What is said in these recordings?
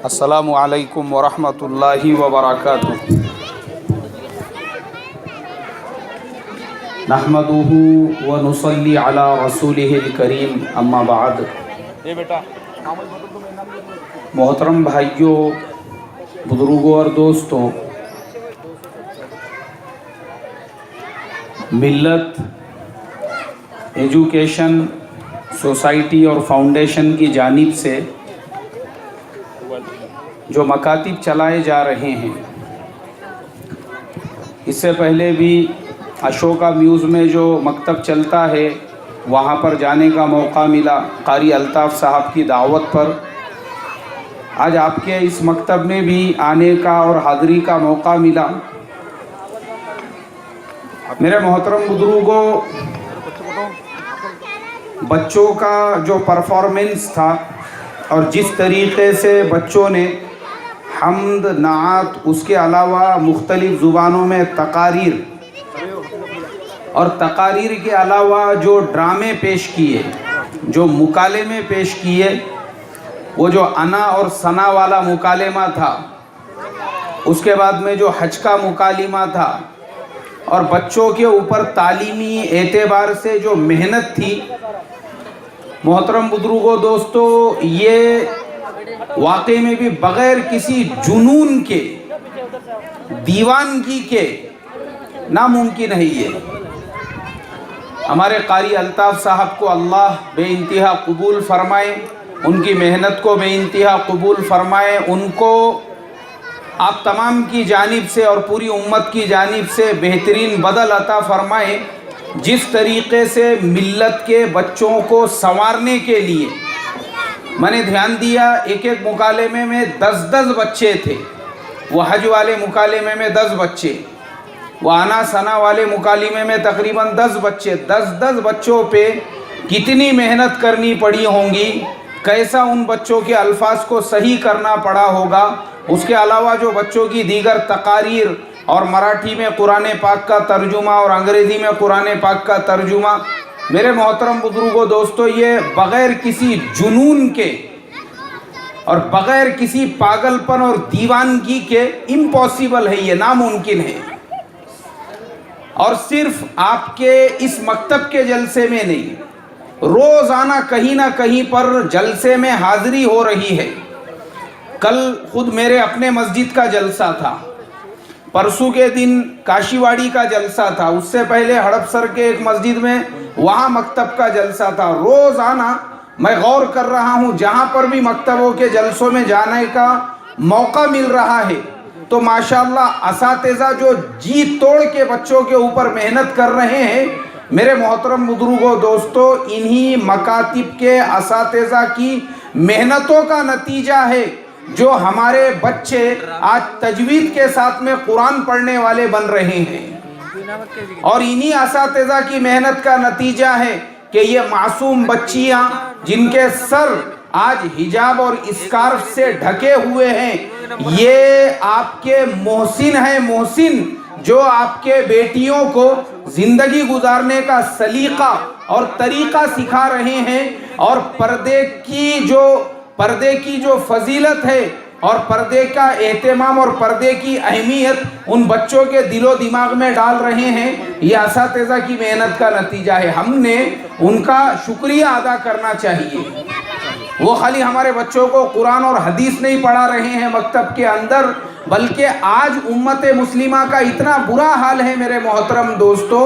السلام علیکم ورحمۃ اللہ وبرکاتہ۔ نحمدہ ونصلی علی رسولہ الکریم، اما بعد۔ محترم بھائیوں، بزرگوں اور دوستوں، ملت ایجوکیشن سوسائٹی اور فاؤنڈیشن کی جانب سے جو مکاتب چلائے جا رہے ہیں، اس سے پہلے بھی اشوکا میوز میں جو مکتب چلتا ہے وہاں پر جانے کا موقع ملا قاری الطاف صاحب کی دعوت پر۔ آج آپ کے اس مکتب میں بھی آنے کا اور حاضری کا موقع ملا۔ میرے محترم بزرگوں، بچوں کا جو پرفارمنس تھا اور جس طریقے سے بچوں نے حمد، نعت، اس کے علاوہ مختلف زبانوں میں تقاریر اور تقاریر کے علاوہ جو ڈرامے پیش کیے، جو مکالمے پیش کیے، وہ جو انا اور ثنا والا مکالمہ تھا، اس کے بعد میں جو حج کا مکالمہ تھا، اور بچوں کے اوپر تعلیمی اعتبار سے جو محنت تھی، محترم بزرگوں، دوستو، یہ واقعی میں بھی بغیر کسی جنون کے، دیوانگی کے ناممکن ہے۔ یہ ہمارے قاری الطاف صاحب کو اللہ بے انتہا قبول فرمائے، ان کی محنت کو بے انتہا قبول فرمائے، ان کو آپ تمام کی جانب سے اور پوری امت کی جانب سے بہترین بدل عطا فرمائے۔ جس طریقے سے ملت کے بچوں کو سنوارنے کے لیے میں نے دھیان دیا، ایک ایک مکالمے میں 10 بچے تھے۔ وہ حج والے مکالمے میں 10 بچے، وہ انا ثنا والے مکالمے میں تقریباً 10 بچے۔ 10 بچوں پہ کتنی محنت کرنی پڑی ہوں گی، کیسا ان بچوں کے الفاظ کو صحیح کرنا پڑا ہوگا۔ اس کے علاوہ جو بچوں کی دیگر تقاریر اور مراٹھی میں قرآن پاک کا ترجمہ اور انگریزی میں قرآن پاک کا ترجمہ، میرے محترم بزرگوں، دوستو، یہ بغیر کسی جنون کے اور بغیر کسی پاگل پن اور دیوانگی کے امپاسبل ہے، یہ ناممکن ہے۔ اور صرف آپ کے اس مکتب کے جلسے میں نہیں، روزانہ کہیں نہ کہیں پر جلسے میں حاضری ہو رہی ہے۔ کل خود میرے اپنے مسجد کا جلسہ تھا، پرسوں کے دن کاشی واڑی کا جلسہ تھا، اس سے پہلے ہڑپسر کے ایک مسجد میں وہاں مکتب کا جلسہ تھا۔ روزانہ میں غور کر رہا ہوں، جہاں پر بھی مکتبوں کے جلسوں میں جانے کا موقع مل رہا ہے تو ماشاءاللہ اساتذہ جو جی توڑ کے بچوں کے اوپر محنت کر رہے ہیں۔ میرے محترم بزرگوں، دوستو، انہی مکاتب کے اساتذہ کی محنتوں کا نتیجہ ہے جو ہمارے بچے آج تجوید کے ساتھ میں قرآن پڑھنے والے بن رہے ہیں، اور انہی اساتذہ کی محنت کا نتیجہ ہے کہ یہ معصوم بچیاں جن کے سر آج حجاب اور اسکارف سے ڈھکے ہوئے ہیں، یہ آپ کے محسن ہیں، محسن جو آپ کے بیٹیوں کو زندگی گزارنے کا سلیقہ اور طریقہ سکھا رہے ہیں، اور پردے کی جو فضیلت ہے اور پردے کا اہتمام اور پردے کی اہمیت ان بچوں کے دل و دماغ میں ڈال رہے ہیں۔ یہ اساتذہ کی محنت کا نتیجہ ہے، ہم نے ان کا شکریہ ادا کرنا چاہیے۔ وہ خالی ہمارے بچوں کو قرآن اور حدیث نہیں پڑھا رہے ہیں مکتب کے اندر، بلکہ آج امت مسلمہ کا اتنا برا حال ہے میرے محترم دوستو،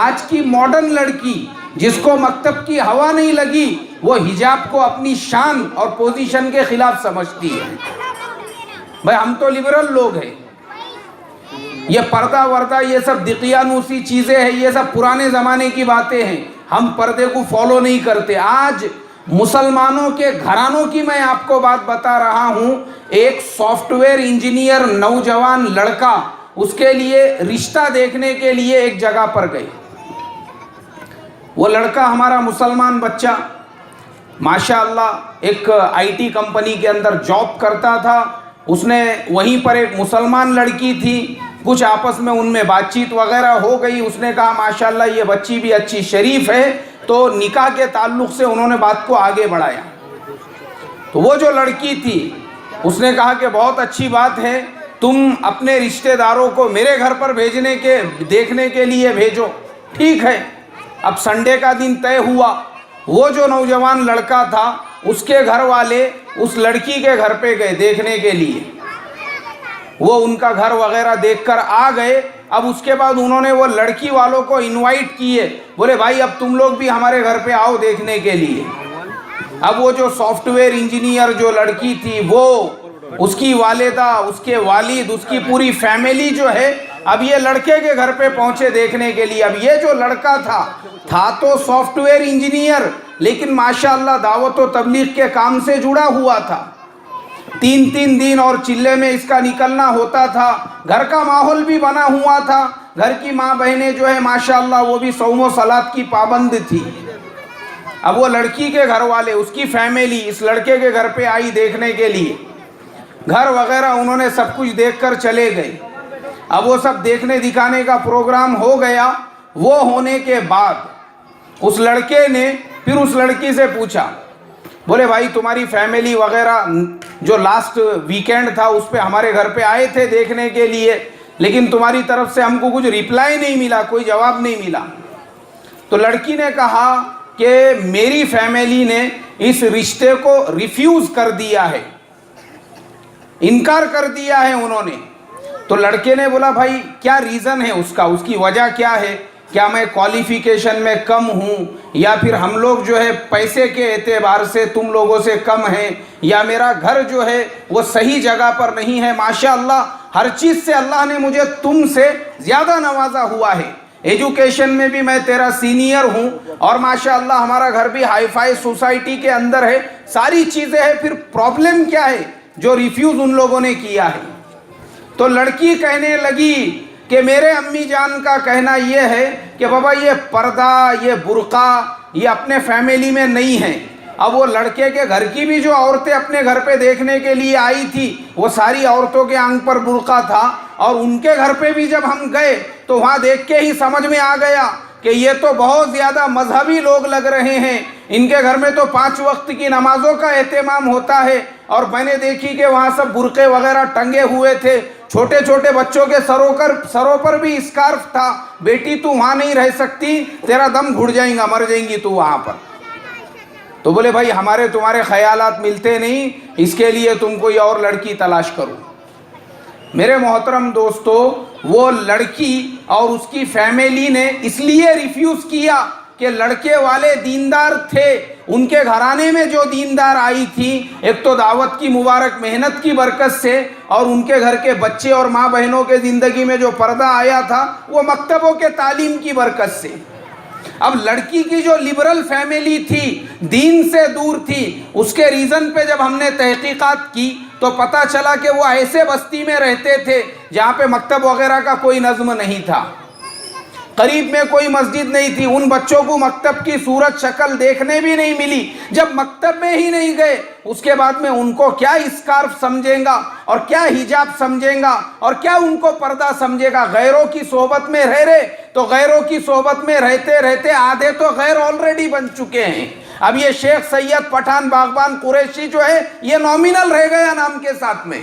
آج کی ماڈرن لڑکی جس کو مکتب کی ہوا نہیں لگی، وہ حجاب کو اپنی شان اور پوزیشن کے خلاف سمجھتی ہے۔ بھائی، ہم تو لبرل لوگ ہیں، یہ پردہ وردہ یہ سب دقیانوسی چیزیں ہیں، یہ سب پرانے زمانے کی باتیں ہیں، ہم پردے کو فالو نہیں کرتے۔ آج مسلمانوں کے گھرانوں کی میں آپ کو بات بتا رہا ہوں، ایک سافٹ ویئر انجینئر نوجوان لڑکا اس کے لیے رشتہ دیکھنے کے لیے ایک جگہ پر گئے۔ وہ لڑکا ہمارا مسلمان بچہ ماشاءاللہ ایک IT کمپنی کے اندر جاب کرتا تھا، اس نے وہیں پر ایک مسلمان لڑکی تھی، کچھ آپس میں ان میں بات چیت وغیرہ ہو گئی، اس نے کہا ماشاءاللہ یہ بچی بھی اچھی شریف ہے، تو نکاح کے تعلق سے انہوں نے بات کو آگے بڑھایا۔ تو وہ جو لڑکی تھی اس نے کہا کہ بہت اچھی بات ہے، تم اپنے رشتہ داروں کو میرے گھر پر دیکھنے کے لیے بھیجو۔ ٹھیک ہے۔ اب سنڈے کا دن طے ہوا، وہ جو نوجوان لڑکا تھا اس کے گھر والے اس لڑکی کے گھر پہ گئے دیکھنے کے لیے، وہ ان کا گھر وغیرہ دیکھ کر آ گئے۔ اب اس کے بعد انہوں نے وہ لڑکی والوں کو انوائٹ کیے، بولے بھائی اب تم لوگ بھی ہمارے گھر پہ آؤ دیکھنے کے لیے۔ اب وہ جو سافٹ ویئر انجینئر جو لڑکی تھی، وہ، اس کی والدہ، اس کے والد، اس کی پوری فیملی جو ہے، اب یہ لڑکے کے گھر پہ پہنچے دیکھنے کے لیے۔ اب یہ جو لڑکا تھا تو سافٹ ویئر انجینئر، لیکن ماشاءاللہ دعوت و تبلیغ کے کام سے جڑا ہوا تھا۔ 3 دن اور چلے میں اس کا نکلنا ہوتا تھا، گھر کا ماحول بھی بنا ہوا تھا، گھر کی ماں بہنیں جو ہے ماشاءاللہ وہ بھی صوم و صلات کی پابند تھی۔ اب وہ لڑکی کے گھر والے، اس کی فیملی اس لڑکے کے گھر پہ آئی دیکھنے کے لیے، گھر وغیرہ انہوں نے سب کچھ دیکھ کر چلے گئے۔ اب وہ سب دیکھنے دکھانے کا پروگرام ہو گیا۔ وہ ہونے کے بعد اس لڑکے نے پھر اس لڑکی سے پوچھا، بولے بھائی تمہاری فیملی وغیرہ جو لاسٹ ویکینڈ تھا اس پہ ہمارے گھر پہ آئے تھے دیکھنے کے لیے، لیکن تمہاری طرف سے ہم کو کچھ ریپلائی نہیں ملا، کوئی جواب نہیں ملا۔ تو لڑکی نے کہا کہ میری فیملی نے اس رشتے کو ریفیوز کر دیا ہے، انکار کر دیا ہے انہوں نے۔ تو لڑکے نے بولا بھائی کیا ریزن ہے اس کا، اس کی وجہ کیا ہے؟ کیا میں کوالیفیکیشن میں کم ہوں، یا پھر ہم لوگ جو ہے پیسے کے اعتبار سے تم لوگوں سے کم ہیں، یا میرا گھر جو ہے وہ صحیح جگہ پر نہیں ہے؟ ماشاءاللہ ہر چیز سے اللہ نے مجھے تم سے زیادہ نوازا ہوا ہے، ایجوکیشن میں بھی میں تیرا سینئر ہوں، اور ماشاءاللہ ہمارا گھر بھی ہائی فائی سوسائٹی کے اندر ہے، ساری چیزیں ہیں، پھر پرابلم کیا ہے جو ریفیوز ان لوگوں نے کیا ہے؟ تو لڑکی کہنے لگی کہ میرے امی جان کا کہنا یہ ہے کہ بابا یہ پردہ، یہ برقع یہ اپنے فیملی میں نہیں ہے۔ اب وہ لڑکے کے گھر کی بھی جو عورتیں اپنے گھر پہ دیکھنے کے لیے آئی تھی، وہ ساری عورتوں کے آنکھ پر برقع تھا، اور ان کے گھر پہ بھی جب ہم گئے تو وہاں دیکھ کے ہی سمجھ میں آ گیا کہ یہ تو بہت زیادہ مذہبی لوگ لگ رہے ہیں، ان کے گھر میں تو 5 وقت کی نمازوں کا اہتمام ہوتا ہے۔ اور میں نے دیکھی کہ وہاں سب برقعے وغیرہ ٹنگے ہوئے تھے، چھوٹے چھوٹے بچوں کے سروں پر بھی اسکارف تھا۔ بیٹی تو وہاں نہیں رہ سکتی، تیرا دم گھٹ جائیں گا، مر جائیں گی تو وہاں پر۔ تو بولے بھائی ہمارے تمہارے خیالات ملتے نہیں، اس کے لیے تم کوئی اور لڑکی تلاش کرو۔ میرے محترم دوستو، وہ لڑکی اور اس کی فیملی نے اس لیے ریفیوز کیا کہ لڑکے والے دیندار تھے، ان کے گھرانے میں جو دیندار آئی تھی، ایک تو دعوت کی مبارک محنت کی برکت سے، اور ان کے گھر کے بچے اور ماں بہنوں کے زندگی میں جو پردہ آیا تھا وہ مکتبوں کے تعلیم کی برکت سے۔ اب لڑکی کی جو لبرل فیملی تھی، دین سے دور تھی، اس کے ریزن پہ جب ہم نے تحقیقات کی تو پتہ چلا کہ وہ ایسے بستی میں رہتے تھے جہاں پہ مکتب وغیرہ کا کوئی نظم نہیں تھا، قریب میں کوئی مسجد نہیں تھی، ان بچوں کو مکتب کی صورت شکل دیکھنے بھی نہیں ملی۔ جب مکتب میں ہی نہیں گئے، اس کے بعد میں ان کو کیا اسکارف سمجھیں گا، اور کیا حجاب سمجھیں گا، اور کیا ان کو پردہ سمجھے گا؟ غیروں کی صحبت میں رہے تو غیروں کی صحبت میں رہتے رہتے آدھے تو غیر آلریڈی بن چکے ہیں۔ اب یہ شیخ سید پٹھان باغبان قریشی جو ہے یہ نومینل رہ گیا نام کے ساتھ میں۔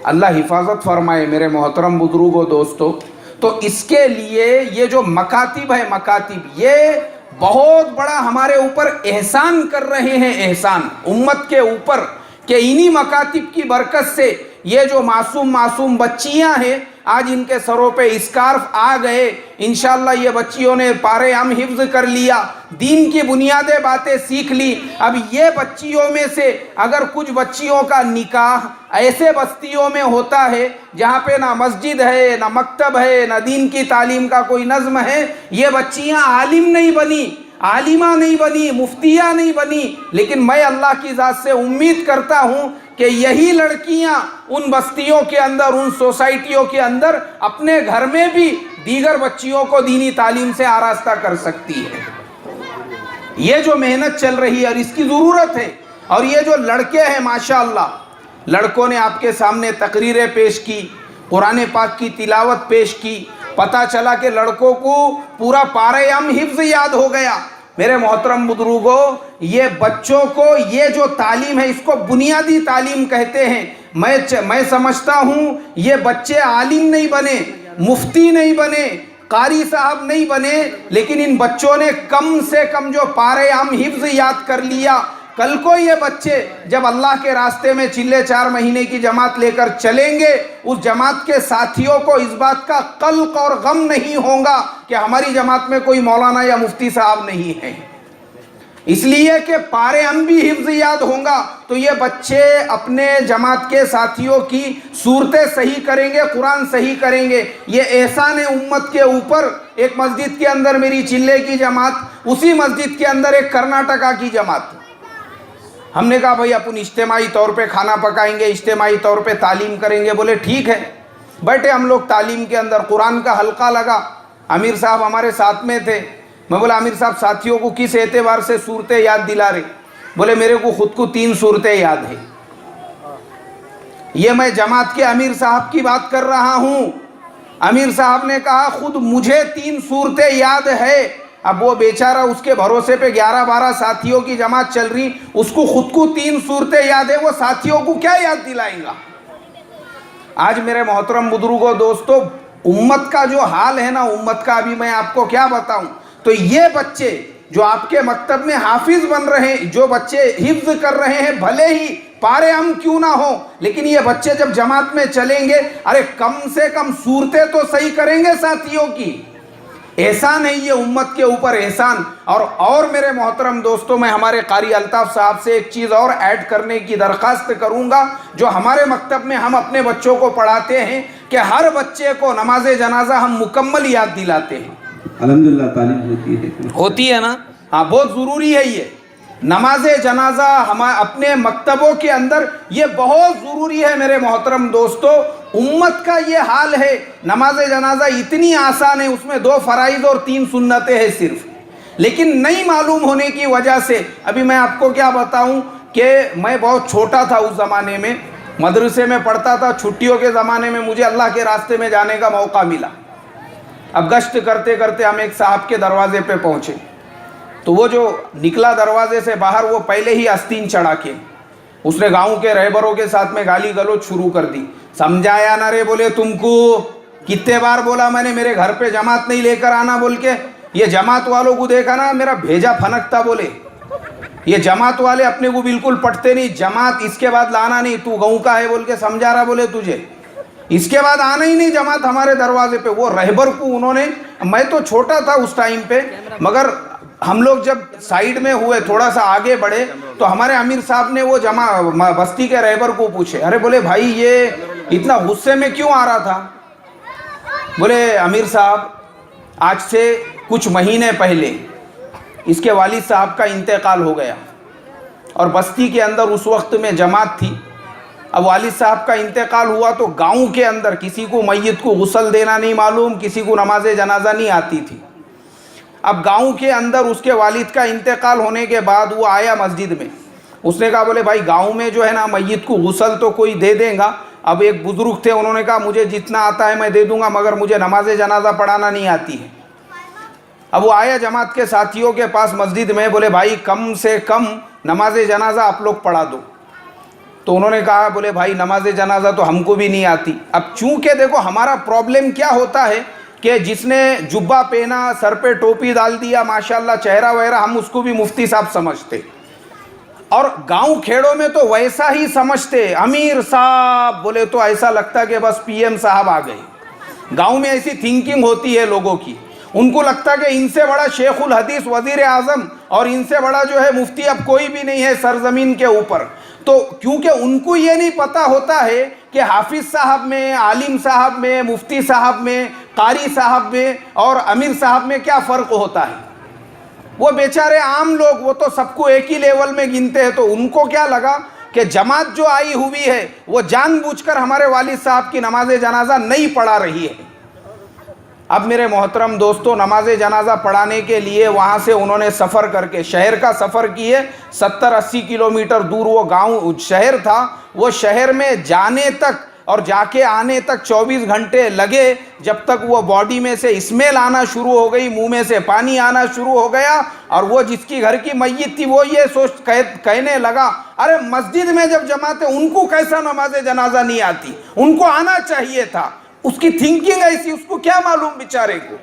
اللہ حفاظت فرمائے میرے محترم بزرگوں دوستو۔ تو اس کے لیے یہ جو مکاتب ہے، مکاتب یہ بہت بڑا ہمارے اوپر احسان کر رہے ہیں، احسان امت کے اوپر، کہ انہی مکاتب کی برکت سے یہ جو معصوم بچیاں ہیں آج ان کے سروں پہ اسکارف آ گئے۔ انشاءاللہ یہ بچیوں نے پارے ہم حفظ کر لیا، دین کی بنیادیں باتیں سیکھ لی۔ اب یہ بچیوں میں سے اگر کچھ بچیوں کا نکاح ایسے بستیوں میں ہوتا ہے جہاں پہ نہ مسجد ہے، نہ مکتب ہے، نہ دین کی تعلیم کا کوئی نظم ہے، یہ بچیاں عالم نہیں بنی، عالمہ نہیں بنی، مفتیہ نہیں بنی، لیکن میں اللہ کی ذات سے امید کرتا ہوں کہ یہی لڑکیاں ان بستیوں کے اندر، ان سوسائٹیوں کے اندر اپنے گھر میں بھی دیگر بچیوں کو دینی تعلیم سے آراستہ کر سکتی ہے۔ یہ جو محنت چل رہی ہے اور اس کی ضرورت ہے، اور یہ جو لڑکے ہیں ماشاءاللہ، لڑکوں نے آپ کے سامنے تقریریں پیش کی، قرآن پاک کی تلاوت پیش کی، پتہ چلا کہ لڑکوں کو پورا پارے ہم حفظ یاد ہو گیا، میرے محترم بزرگوں، یہ بچوں کو یہ جو تعلیم ہے اس کو بنیادی تعلیم کہتے ہیں۔ میں سمجھتا ہوں یہ بچے عالم نہیں بنے، مفتی نہیں بنے، قاری صاحب نہیں بنے، لیکن ان بچوں نے کم سے کم جو پارے ہم حفظ یاد کر لیا، کل کو یہ بچے جب اللہ کے راستے میں چلے 4 مہینے کی جماعت لے کر چلیں گے، اس جماعت کے ساتھیوں کو اس بات کا قلق اور غم نہیں ہوگا کہ ہماری جماعت میں کوئی مولانا یا مفتی صاحب نہیں ہے، اس لیے کہ پارے ہم بھی حفظ یاد ہوں گا تو یہ بچے اپنے جماعت کے ساتھیوں کی صورتیں صحیح کریں گے، قرآن صحیح کریں گے۔ یہ احسان ہے امت کے اوپر۔ ایک مسجد کے اندر میری چلے کی جماعت، اسی مسجد کے اندر ایک کرناٹکا کی جماعت۔ ہم نے کہا بھائی اپن اجتماعی طور پہ کھانا پکائیں گے، اجتماعی طور پہ تعلیم کریں گے۔ بولے ٹھیک ہے، بیٹھے ہم لوگ تعلیم کے اندر، قرآن کا حلقہ لگا، امیر صاحب ہمارے ساتھ میں تھے۔ میں بولا امیر صاحب ساتھیوں کو کس اعتبار سے صورتیں یاد دلا رہے؟ بولے میرے کو خود کو 3 صورتیں یاد ہے۔ یہ میں جماعت کے امیر صاحب کی بات کر رہا ہوں۔ امیر صاحب نے کہا خود مجھے 3 صورتیں یاد ہے۔ اب وہ بیچارہ اس کے بھروسے پہ 11-12 ساتھیوں کی جماعت چل رہی، اس کو خود کو 3 صورتیں یاد ہے، وہ ساتھیوں کو کیا یاد دلائیں گا؟ آج میرے محترم بزرگوں دوستو، امت کا جو حال ہے نا، امت کا ابھی میں آپ کو کیا بتاؤں۔ تو یہ بچے جو آپ کے مکتب میں حافظ بن رہے ہیں، جو بچے حفظ کر رہے ہیں، بھلے ہی پارے ہم کیوں نہ ہوں، لیکن یہ بچے جب جماعت میں چلیں گے، ارے کم سے کم صورتیں تو صحیح کریں گے ساتھیوں کی۔ احسان ہے یہ امت کے اوپر احسان۔ اور میرے محترم دوستوں، میں ہمارے قاری الطاف صاحب سے ایک چیز اور ایڈ کرنے کی درخواست کروں گا، جو ہمارے مکتب میں ہم اپنے بچوں کو پڑھاتے ہیں کہ ہر بچے کو نماز جنازہ ہم مکمل یاد دلاتے ہیں۔ الحمدللہ تعلیم ہوتی ہے نا؟ ہاں، بہت ضروری ہے یہ نماز جنازہ اپنے مکتبوں کے اندر، یہ بہت ضروری ہے میرے محترم دوستو۔ امت کا یہ حال ہے، نماز جنازہ اتنی آسان ہے، اس میں 2 فرائض اور 3 سنتیں ہیں صرف، لیکن نہیں معلوم ہونے کی وجہ سے۔ ابھی میں آپ کو کیا بتاؤں کہ میں بہت چھوٹا تھا اس زمانے میں، مدرسے میں پڑھتا تھا، چھٹیوں کے زمانے میں مجھے اللہ کے راستے میں جانے کا موقع ملا۔ اب گشت کرتے کرتے ہم ایک صاحب کے دروازے پہ پہنچے، تو وہ جو نکلا دروازے سے باہر، وہ پہلے ہی آستین چڑھا کے اس نے گاؤں کے رہبروں کے ساتھ میں گالی گلوچ شروع کر دی۔ سمجھایا نہ رے، بولے تم کو کتنے بار بولا میں نے میرے گھر پہ جماعت نہیں لے کر آنا بول کے؟ یہ جماعت والوں کو دیکھا نا، میرا بھیجا پھنکتا، بولے یہ جماعت والے اپنے کو بالکل پٹتے نہیں، جماعت اس کے بعد لانا نہیں، تو گاؤں کا ہے بول کے سمجھا رہا، بولے تجھے اس کے بعد آنا ہی نہیں جماعت ہمارے دروازے پہ۔ وہ رہبر کو انہوں نے، میں تو چھوٹا تھا اس ٹائم پہ، مگر ہم لوگ جب سائیڈ میں ہوئے، تھوڑا سا آگے بڑھے، تو ہمارے امیر صاحب نے وہ بستی کے رہبر کو پوچھے، ارے بولے بھائی یہ اتنا غصے میں کیوں آ رہا تھا؟ بولے امیر صاحب آج سے کچھ مہینے پہلے اس کے والد صاحب کا انتقال ہو گیا، اور بستی کے اندر اس وقت میں جماعت تھی۔ اب والد صاحب کا انتقال ہوا تو گاؤں کے اندر کسی کو میت کو غسل دینا نہیں معلوم، کسی کو نماز جنازہ نہیں آتی تھی۔ اب گاؤں کے اندر اس کے والد کا انتقال ہونے کے بعد وہ آیا مسجد میں، اس نے کہا بولے بھائی گاؤں میں جو ہے نا میت کو غسل تو کوئی دے دے گا۔ اب ایک بزرگ تھے، انہوں نے کہا مجھے جتنا آتا ہے میں دے دوں گا، مگر مجھے نماز جنازہ پڑھانا نہیں آتی ہے۔ اب وہ آیا جماعت کے ساتھیوں کے پاس مسجد میں، بولے بھائی کم سے کم نماز جنازہ آپ لوگ پڑھا دو۔ تو انہوں نے کہا بولے بھائی نماز جنازہ تو ہم کو بھی نہیں آتی۔ اب چونکہ دیکھو ہمارا پرابلم کیا ہوتا ہے کہ جس نے جبہ پہنا، سر پہ ٹوپی ڈال دیا، ماشاءاللہ چہرہ وغیرہ، ہم اس کو بھی مفتی صاحب سمجھتے، اور گاؤں کھیڑوں میں تو ویسا ہی سمجھتے، امیر صاحب بولے تو ایسا لگتا کہ بس پی ایم صاحب آ گئے۔ گاؤں میں ایسی تھنکنگ ہوتی ہے لوگوں کی، ان کو لگتا کہ ان سے بڑا شیخ الحدیث وزیر اعظم اور ان سے بڑا جو ہے مفتی اب کوئی بھی نہیں ہے سرزمین کے اوپر۔ تو کیونکہ ان کو یہ نہیں پتہ ہوتا ہے کہ حافظ صاحب میں، عالم صاحب میں، مفتی صاحب میں، قاری صاحب میں اور امیر صاحب میں کیا فرق ہوتا ہے۔ وہ بیچارے عام لوگ، وہ تو سب کو ایک ہی لیول میں گنتے ہیں۔ تو ان کو کیا لگا کہ جماعت جو آئی ہوئی ہے وہ جان بوجھ کر ہمارے والد صاحب کی نماز جنازہ نہیں پڑھا رہی ہے۔ اب میرے محترم دوستو، نماز جنازہ پڑھانے کے لیے وہاں سے انہوں نے سفر کر کے، شہر کا سفر کیے، 70-80 کلومیٹر دور وہ گاؤں شہر تھا، وہ شہر میں جانے تک اور جا کے آنے تک 24 گھنٹے لگے، جب تک وہ باڈی میں سے اسمیل آنا شروع ہو گئی، منہ میں سے پانی آنا شروع ہو گیا، اور وہ جس کی گھر کی میت تھی وہ یہ کہنے لگا ارے مسجد میں جب جماعت ہے ان کو کیسا نماز جنازہ نہیں آتی، ان کو آنا چاہیے تھا۔ اس کی تھنکنگ ایسی، اس کو کیا معلوم بیچارے کو۔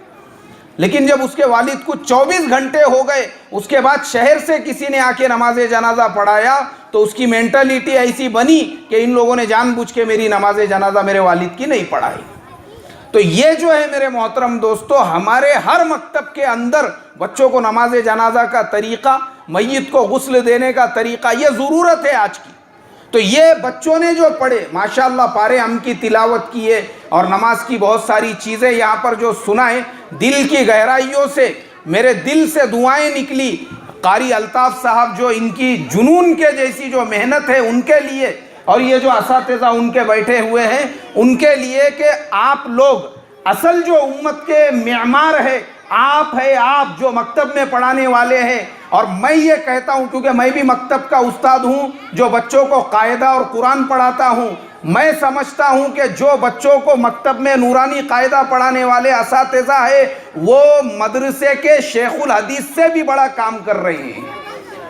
لیکن جب اس کے والد کو 24 گھنٹے ہو گئے، اس کے بعد شہر سے کسی نے آ کے نماز جنازہ پڑھایا، تو اس کی مینٹلٹی ایسی بنی کہ ان لوگوں نے جان بوجھ کے میری نماز جنازہ میرے والد کی نہیں پڑھائی۔ تو یہ جو ہے میرے محترم دوستو، ہمارے ہر مکتب کے اندر بچوں کو نماز جنازہ کا طریقہ، میت کو غسل دینے کا طریقہ، یہ ضرورت ہے آج کی۔ تو یہ بچوں نے جو پڑھے، ماشاءاللہ پارے ہم کی تلاوت کیے اور نماز کی بہت ساری چیزیں یہاں پر جو سنائے، دل کی گہرائیوں سے میرے دل سے دعائیں نکلی۔ قاری الطاف صاحب جو ان کی جنون کے جیسی جو محنت ہے ان کے لیے، اور یہ جو اساتذہ ان کے بیٹھے ہوئے ہیں ان کے لیے، کہ آپ لوگ اصل جو امت کے معمار ہے آپ ہے، آپ جو مکتب میں پڑھانے والے ہیں۔ اور میں یہ کہتا ہوں، کیونکہ میں بھی مکتب کا استاد ہوں جو بچوں کو قاعدہ اور قرآن پڑھاتا ہوں، میں سمجھتا ہوں کہ جو بچوں کو مکتب میں نورانی قاعدہ پڑھانے والے اساتذہ ہیں وہ مدرسے کے شیخ الحدیث سے بھی بڑا کام کر رہے ہیں۔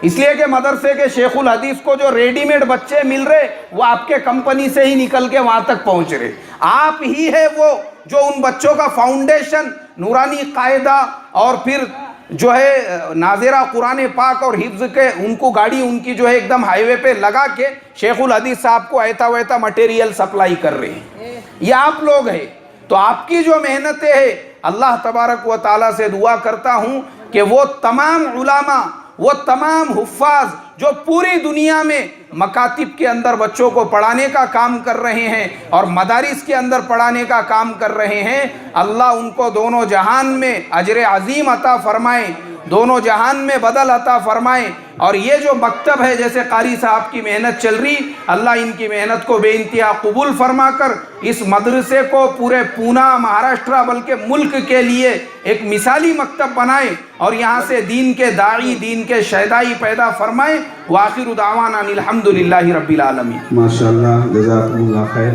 اس لیے کہ مدرسے کے شیخ الحدیث کو جو ریڈی میڈ بچے مل رہے وہ آپ کے کمپنی سے ہی نکل کے وہاں تک پہنچ رہے، آپ ہی ہے وہ جو ان بچوں کا فاؤنڈیشن نورانی قاعدہ اور پھر جو ہے ناظرہ قرآن پاک اور حفظ کے، ان کو گاڑی ان کی جو ہے ایک دم ہائی وے پہ لگا کے شیخ الحدیث صاحب کو ایتا ویتا مٹیریل سپلائی کر رہے ہیں، یہ آپ لوگ ہیں۔ تو آپ کی جو محنتیں ہیں، اللہ تبارک و تعالیٰ سے دعا کرتا ہوں کہ وہ تمام علماء، وہ تمام حفاظ جو پوری دنیا میں مکاتب کے اندر بچوں کو پڑھانے کا کام کر رہے ہیں اور مدارس کے اندر پڑھانے کا کام کر رہے ہیں، اللہ ان کو دونوں جہان میں اجر عظیم عطا فرمائے، دونوں جہان میں بدل عطا فرمائے۔ اور یہ جو مکتب ہے، جیسے قاری صاحب کی محنت چل رہی، اللہ ان کی محنت کو بے انتہا قبول فرما کر اس مدرسے کو پورے پونا، مہاراشٹرا بلکہ ملک کے لیے ایک مثالی مکتب بنائے، اور یہاں سے دین کے داعی، دین کے شہدائی پیدا فرمائے۔ وآخر دعوانا الحمدللہ رب العالمین۔ ماشاءاللہ، جزاکم اللہ خیر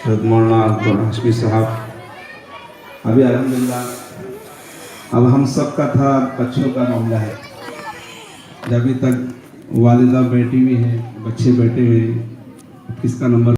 حضرت مولانا عبد ہاشمی صاحب۔ ابھی الحمدللہ اب ہم سب کا تھا، بچوں کا معاملہ ہے۔ جبھی تک والدہ بیٹھی ہوئی ہیں، بچے بیٹھے ہوئے ہیں، کس کا نمبر